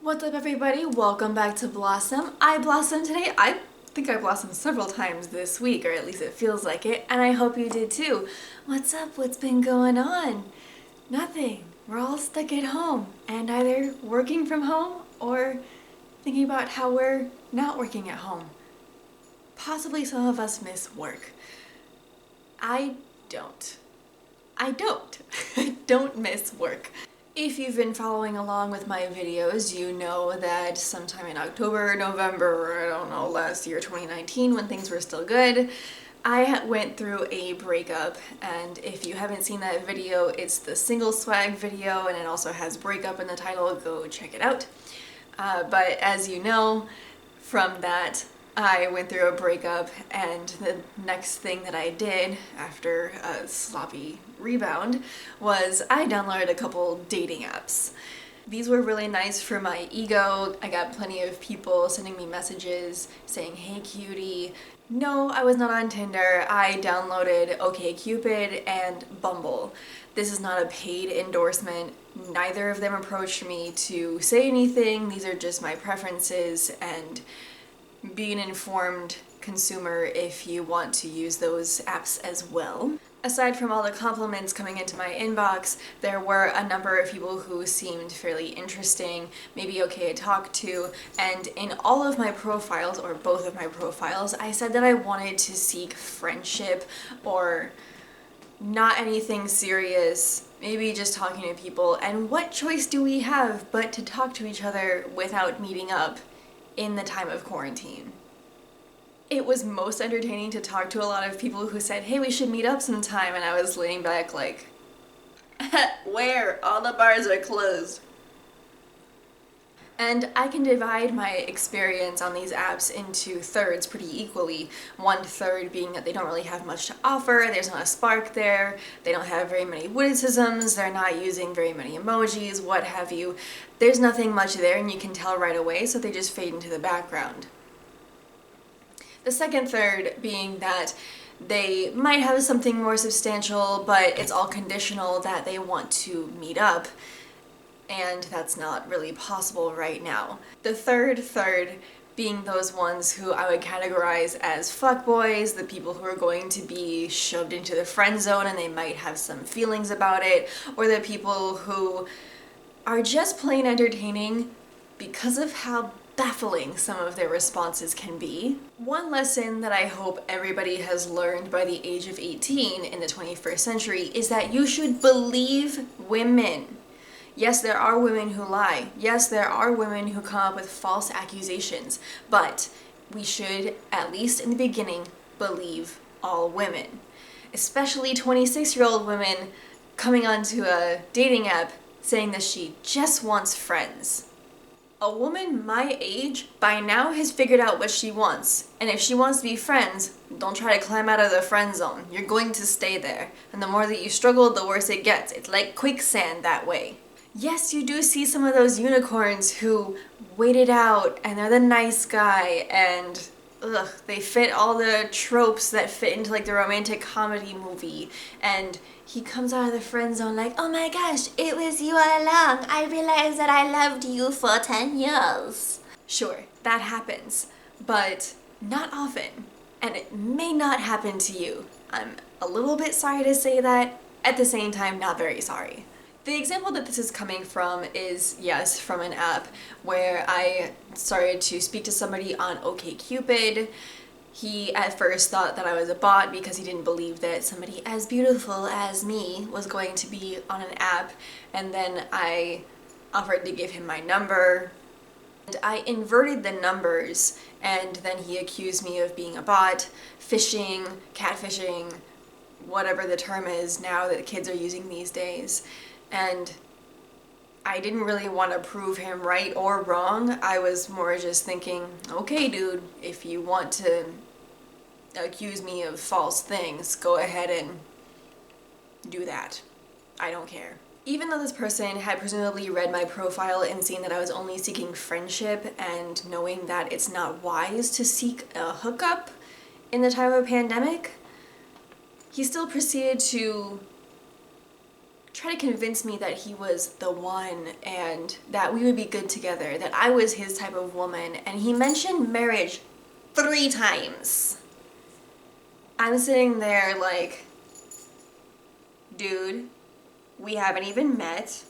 What's up, everybody? Welcome back to Blossom. I blossomed today. I think I blossomed several times this week, or at least it feels like it, and I hope you did too. What's up? What's been going on? Nothing. We're all stuck at home and either working from home or thinking about how we're not working at home. Possibly some of us miss work. I don't. I don't. I don't miss work. If you've been following along with my videos, you know that sometime in October, November, I don't know, last year, 2019, when things were still good, I went through a breakup, and if you haven't seen that video, it's the single swag video, and it also has breakup in the title. Go check it out. But as you know, from that, I went through a breakup, and the next thing that I did after a sloppy rebound was I downloaded a couple dating apps. These were really nice for my ego. I got plenty of people sending me messages saying, "Hey cutie." No, I was not on Tinder. I downloaded OkCupid and Bumble. This is not a paid endorsement. Neither of them approached me to say anything. These are just my preferences, and be an informed consumer if you want to use those apps as well. Aside from all the compliments coming into my inbox, there were a number of people who seemed fairly interesting, maybe okay to talk to, and in all of my profiles, or both of my profiles, I said that I wanted to seek friendship or not anything serious, maybe just talking to people. And what choice do we have but to talk to each other without meeting up in the time of quarantine? It was most entertaining to talk to a lot of people who said, "Hey, we should meet up sometime," and I was laying back like, where? All the bars are closed. And I can divide my experience on these apps into thirds pretty equally. One third being that they don't really have much to offer, there's not a spark there, they don't have very many witticisms, they're not using very many emojis, what have you. There's nothing much there and you can tell right away, so they just fade into the background. The second third being that they might have something more substantial, but it's all conditional that they want to meet up, and that's not really possible right now. The third being those ones who I would categorize as fuckboys, the people who are going to be shoved into the friend zone and they might have some feelings about it, or the people who are just plain entertaining because of how baffling some of their responses can be. One lesson that I hope everybody has learned by the age of 18 in the 21st century is that you should believe women. Yes, there are women who lie. Yes, there are women who come up with false accusations, but we should, at least in the beginning, believe all women. Especially 26-year-old women coming onto a dating app saying that she just wants friends. A woman my age by now has figured out what she wants, and if she wants to be friends, don't try to climb out of the friend zone. You're going to stay there, and the more that you struggle, the worse it gets. It's like quicksand that way. Yes, you do see some of those unicorns who wait it out, and they're the nice guy, and they fit all the tropes that fit into like the romantic comedy movie, and he comes out of the friend zone like, "Oh my gosh, it was you all along. I realized that I loved you for 10 years. Sure, that happens, but not often, and it may not happen to you. I'm a little bit sorry to say that, at the same time, not very sorry. The example that this is coming from is, yes, from an app where I started to speak to somebody on OkCupid. He at first thought that I was a bot because he didn't believe that somebody as beautiful as me was going to be on an app, and then I offered to give him my number. And I inverted the numbers, and then he accused me of being a bot, phishing, catfishing, whatever the term is now that kids are using these days. And I didn't really want to prove him right or wrong. I was more just thinking, okay, dude, if you want to accuse me of false things, go ahead and do that. I don't care. Even though this person had presumably read my profile and seen that I was only seeking friendship, and knowing that it's not wise to seek a hookup in the time of a pandemic, he still proceeded to try to convince me that he was the one and that we would be good together, that I was his type of woman, and he mentioned marriage 3 times. I'm sitting there like, dude, we haven't even met.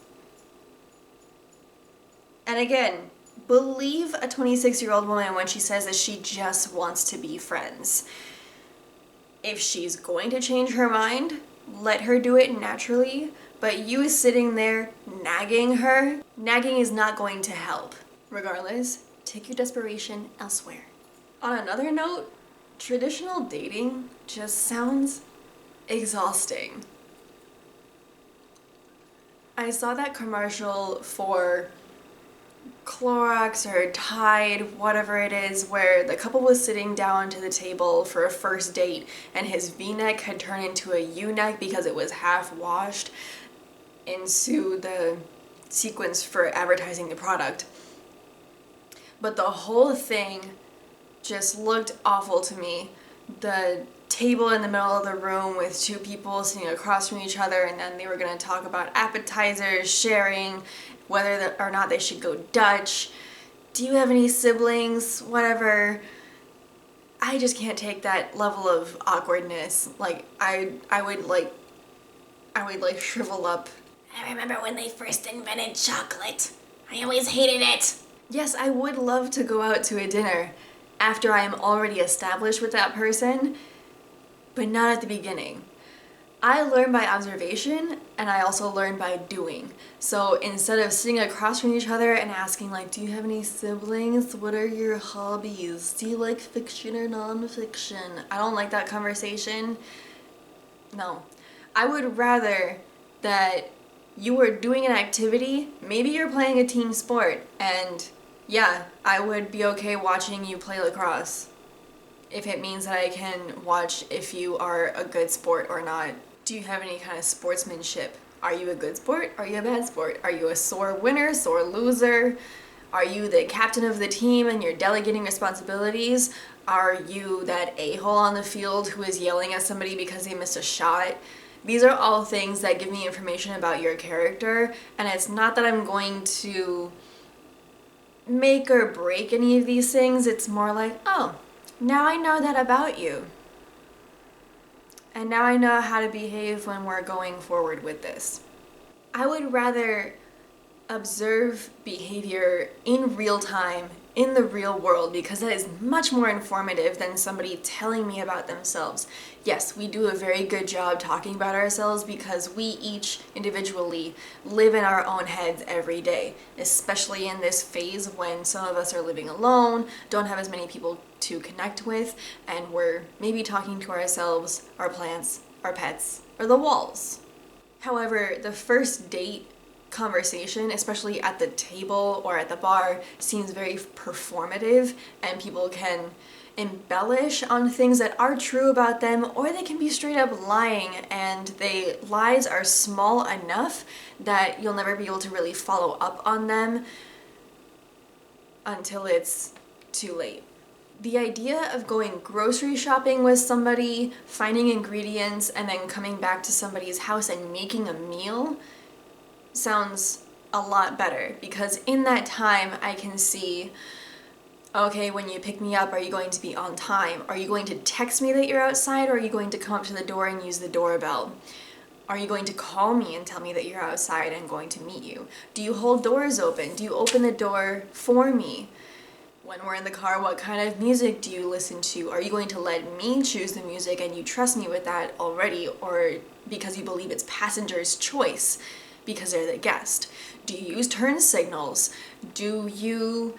And again, believe a 26-year-old woman when she says that she just wants to be friends. If she's going to change her mind, let her do it naturally, but you sitting there nagging her, nagging is not going to help. Regardless, take your desperation elsewhere. On another note, traditional dating just sounds exhausting. I saw that commercial for Clorox or Tide, whatever it is, where the couple was sitting down to the table for a first date and his V-neck had turned into a U-neck because it was half washed into the sequence for advertising the product. But the whole thing just looked awful to me. The table in the middle of the room with 2 people sitting across from each other, and then they were going to talk about appetizers, sharing, whether or not they should go Dutch. Do you have any siblings? Whatever. I just can't take that level of awkwardness. Like, I would shrivel up. I remember when they first invented chocolate. I always hated it. Yes, I would love to go out to a dinner after I am already established with that person, but not at the beginning. I learn by observation, and I also learn by doing. So instead of sitting across from each other and asking, like, do you have any siblings? What are your hobbies? Do you like fiction or non-fiction? I don't like that conversation. No. I would rather that you were doing an activity, maybe you're playing a team sport, and yeah, I would be okay watching you play lacrosse if it means that I can watch if you are a good sport or not. Do you have any kind of sportsmanship? Are you a good sport? Are you a bad sport? Are you a sore winner, sore loser? Are you the captain of the team and you're delegating responsibilities? Are you that a-hole on the field who is yelling at somebody because they missed a shot? These are all things that give me information about your character, and it's not that I'm going to make or break any of these things. It's more like, oh, now I know that about you. And now I know how to behave when we're going forward with this. I would rather observe behavior in real time, in the real world, because that is much more informative than somebody telling me about themselves. Yes, we do a very good job talking about ourselves because we each individually live in our own heads every day, especially in this phase when some of us are living alone, don't have as many people to connect with, and we're maybe talking to ourselves, our plants, our pets, or the walls. However, the first date conversation, especially at the table or at the bar, seems very performative, and people can embellish on things that are true about them, or they can be straight up lying, and the lies are small enough that you'll never be able to really follow up on them until it's too late. The idea of going grocery shopping with somebody, finding ingredients, and then coming back to somebody's house and making a meal sounds a lot better, because in that time I can see, okay, when you pick me up, are you going to be on time? Are you going to text me that you're outside, or are you going to come up to the door and use the doorbell? Are you going to call me and tell me that you're outside and going to meet you? Do you hold doors open? Do you open the door for me? When we're in the car, what kind of music do you listen to? Are you going to let me choose the music and you trust me with that already, or because you believe it's passenger's choice because they're the guest? Do you use turn signals? Do you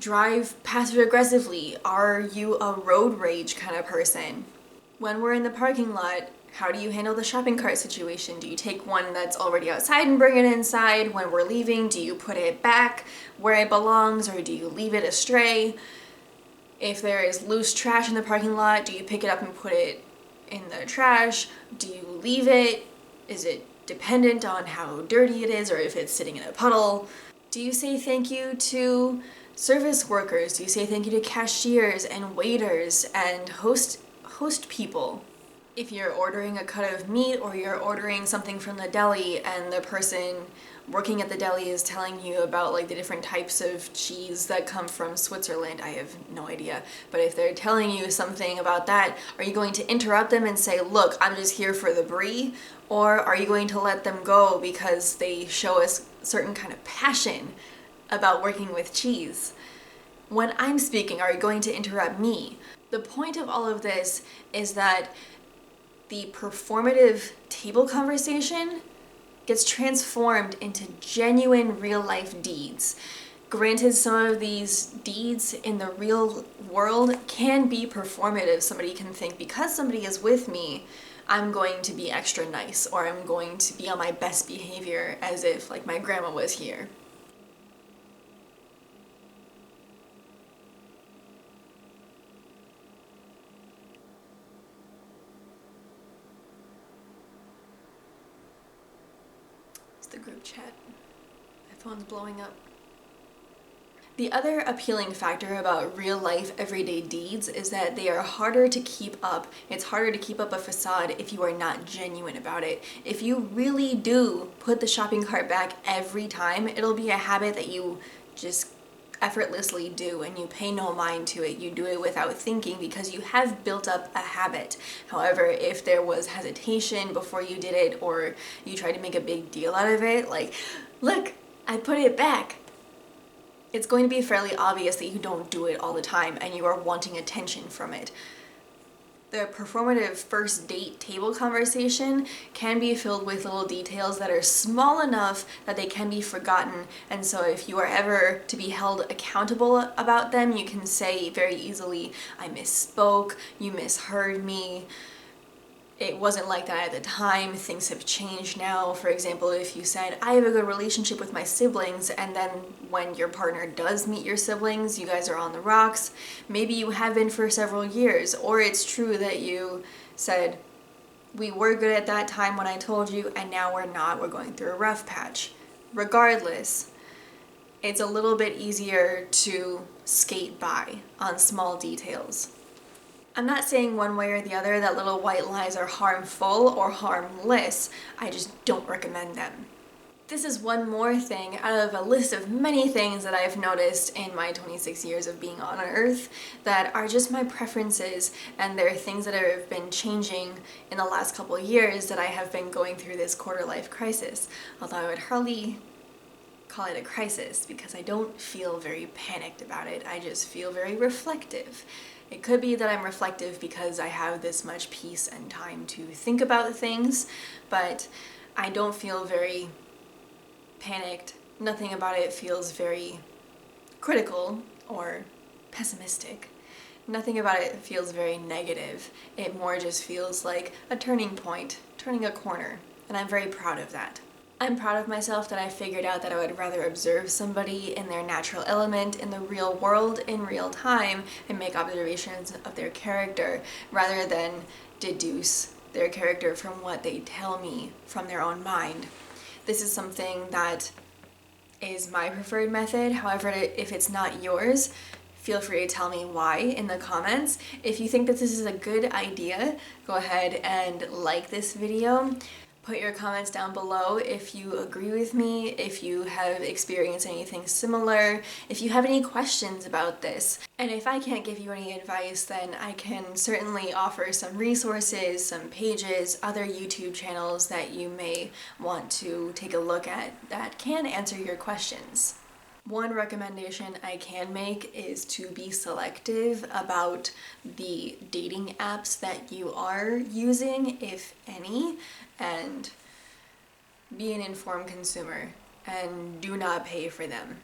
drive passive aggressively? Are you a road rage kind of person? When we're in the parking lot, how do you handle the shopping cart situation? Do you take one that's already outside and bring it inside? When we're leaving, do you put it back where it belongs, or do you leave it astray? If there is loose trash in the parking lot, do you pick it up and put it in the trash? Do you leave it? Is it dependent on how dirty it is, or if it's sitting in a puddle? Do you say thank you to service workers? Do you say thank you to cashiers and waiters and host people? If you're ordering a cut of meat or you're ordering something from the deli and the person working at the deli is telling you about like the different types of cheese that come from Switzerland, I have no idea. But if they're telling you something about that, are you going to interrupt them and say, look, I'm just here for the brie? Or are you going to let them go because they show us certain kind of passion about working with cheese? When I'm speaking, are you going to interrupt me? The point of all of this is that the performative table conversation gets transformed into genuine real-life deeds. Granted, some of these deeds in the real world can be performative. Somebody can think, because somebody is with me, I'm going to be extra nice, or I'm going to be on my best behavior as if like my grandma was here. The group chat. My phone's blowing up. The other appealing factor about real life everyday deeds is that they are harder to keep up. It's harder to keep up a facade if you are not genuine about it. If you really do put the shopping cart back every time, it'll be a habit that you just effortlessly do and you pay no mind to it. You do it without thinking because you have built up a habit. However, if there was hesitation before you did it or you tried to make a big deal out of it, like, look, I put it back, it's going to be fairly obvious that you don't do it all the time and you are wanting attention from it. The performative first date table conversation can be filled with little details that are small enough that they can be forgotten, and so if you are ever to be held accountable about them, you can say very easily, I misspoke, you misheard me, it wasn't like that at the time, things have changed now. For example, if you said, I have a good relationship with my siblings, and then when your partner does meet your siblings, you guys are on the rocks. Maybe you have been for several years, or it's true that you said, we were good at that time when I told you, and now we're not, we're going through a rough patch. Regardless, it's a little bit easier to skate by on small details. I'm not saying one way or the other that little white lies are harmful or harmless, I just don't recommend them. This is one more thing out of a list of many things that I've noticed in my 26 years of being on Earth that are just my preferences, and they're things that have been changing in the last couple of years that I have been going through this quarter life crisis. Although I would hardly call it a crisis because I don't feel very panicked about it, I just feel very reflective. It could be that I'm reflective because I have this much peace and time to think about things, but I don't feel very panicked. Nothing about it feels very critical or pessimistic. Nothing about it feels very negative. It more just feels like a turning point, turning a corner, and I'm very proud of that. I'm proud of myself that I figured out that I would rather observe somebody in their natural element in the real world in real time and make observations of their character rather than deduce their character from what they tell me from their own mind. This is something that is my preferred method. However, if it's not yours, feel free to tell me why in the comments. If you think that this is a good idea, go ahead and like this video. Put your comments down below if you agree with me, if you have experienced anything similar, if you have any questions about this. And if I can't give you any advice, then I can certainly offer some resources, some pages, other YouTube channels that you may want to take a look at that can answer your questions. One recommendation I can make is to be selective about the dating apps that you are using, if any, and be an informed consumer and do not pay for them.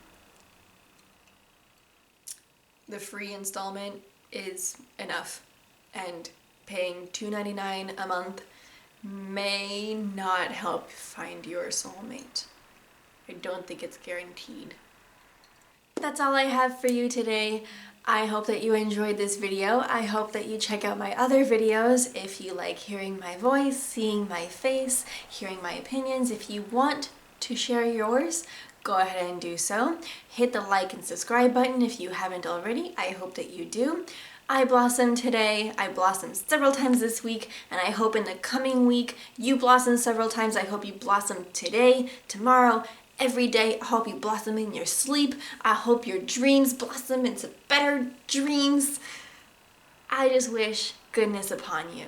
The free installment is enough, and paying $2.99 a month may not help find your soulmate. I don't think it's guaranteed. That's all I have for you today. I hope that you enjoyed this video. I hope that you check out my other videos if you like hearing my voice, seeing my face, hearing my opinions. If you want to share yours, go ahead and do so. Hit the like and subscribe button if you haven't already. I hope that you do. I blossomed today, I blossomed several times this week, and I hope in the coming week you blossom several times. I hope you blossom today, tomorrow, every day. I hope you blossom in your sleep. I hope your dreams blossom into better dreams. I just wish goodness upon you.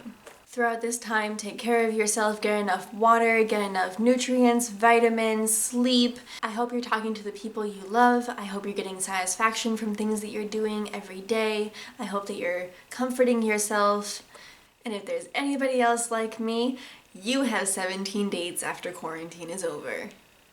Throughout this time, take care of yourself, get enough water, get enough nutrients, vitamins, sleep. I hope you're talking to the people you love. I hope you're getting satisfaction from things that you're doing every day. I hope that you're comforting yourself. And if there's anybody else like me, you have 17 dates after quarantine is over.